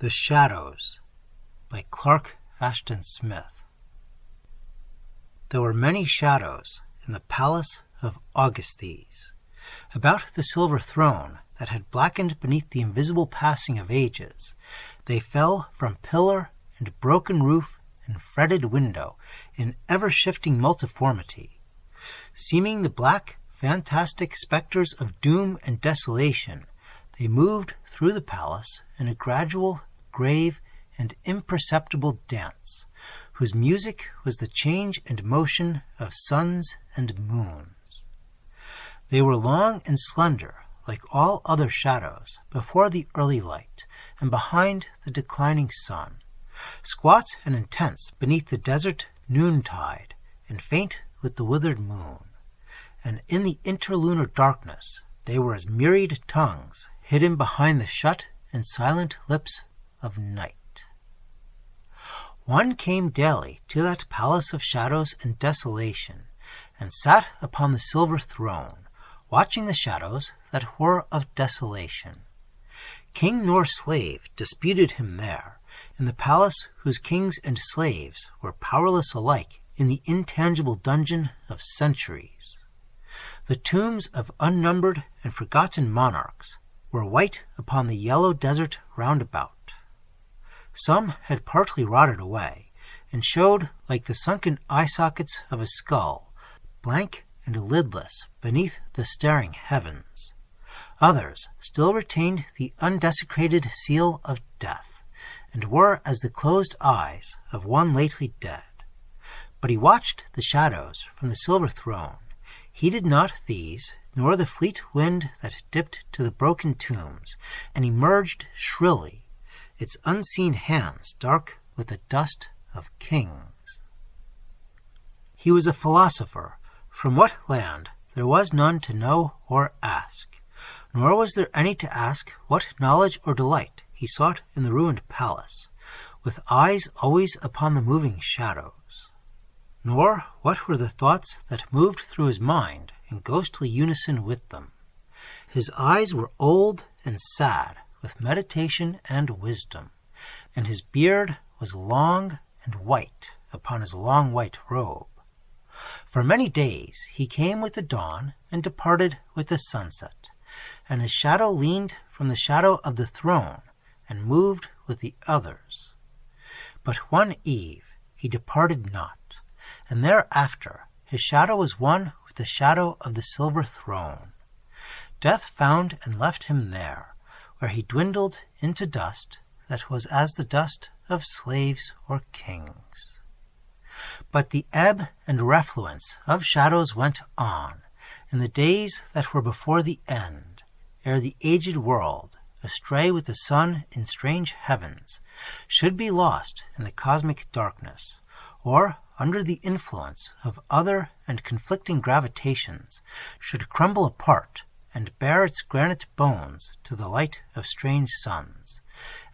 The Shadows by Clark Ashton Smith. There were many shadows in the palace of Augustes, about the silver throne that had blackened beneath the invisible passing of ages. They fell from pillar and broken roof and fretted window in ever-shifting multiformity, seeming the black, fantastic specters of doom and desolation. They moved through the palace in a gradual, grave, and imperceptible dance, whose music was the change and motion of suns and moons. They were long and slender, like all other shadows, before the early light and behind the declining sun, squat and intense beneath the desert noontide, and faint with the withered moon. And in the interlunar darkness they were as myriad tongues hidden behind the shut and silent lips of night. One came daily to that palace of shadows and desolation, and sat upon the silver throne, watching the shadows that were of desolation. King nor slave disputed him there, in the palace whose kings and slaves were powerless alike in the intangible dungeon of centuries. The tombs of unnumbered and forgotten monarchs were white upon the yellow desert round about. Some had partly rotted away, and showed like the sunken eye sockets of a skull, blank and lidless beneath the staring heavens. Others still retained the undesecrated seal of death, and were as the closed eyes of one lately dead. But he watched the shadows from the silver throne, heeded not these, nor the fleet wind that dipped to the broken tombs, and emerged shrilly, its unseen hands dark with the dust of kings. He was a philosopher, from what land there was none to know or ask, nor was there any to ask what knowledge or delight he sought in the ruined palace, with eyes always upon the moving shadows. Nor what were the thoughts that moved through his mind in ghostly unison with them. His eyes were old and sad with meditation and wisdom, and his beard was long and white upon his long white robe. For many days he came with the dawn and departed with the sunset, and his shadow leaned from the shadow of the throne and moved with the others. But one eve he departed not, and thereafter his shadow was one with the shadow of the silver throne. Death found and left him there, where he dwindled into dust that was as the dust of slaves or kings. But the ebb and refluence of shadows went on, in the days that were before the end, ere the aged world, astray with the sun in strange heavens, should be lost in the cosmic darkness, or under the influence of other and conflicting gravitations, should crumble apart and bare its granite bones to the light of strange suns,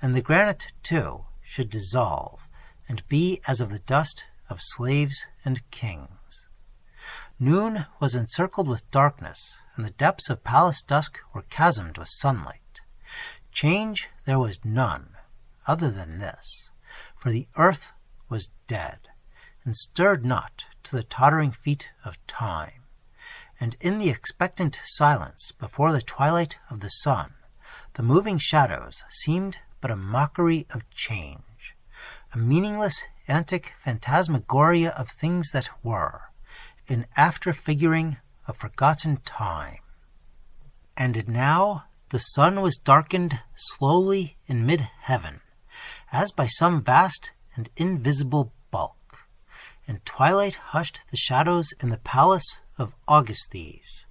and the granite, too, should dissolve, and be as of the dust of slaves and kings. Noon was encircled with darkness, and the depths of palace dusk were chasmed with sunlight. Change there was none, other than this, for the earth was dead, and stirred not to the tottering feet of time. And in the expectant silence before the twilight of the sun, the moving shadows seemed but a mockery of change, a meaningless antic phantasmagoria of things that were, an after-figuring of forgotten time. And now the sun was darkened slowly in mid-heaven, as by some vast and invisible bulk, and twilight hushed the shadows in the palace of Augustes,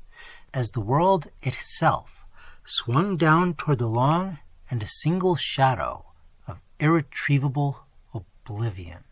as the world itself swung down toward the long and single shadow of irretrievable oblivion.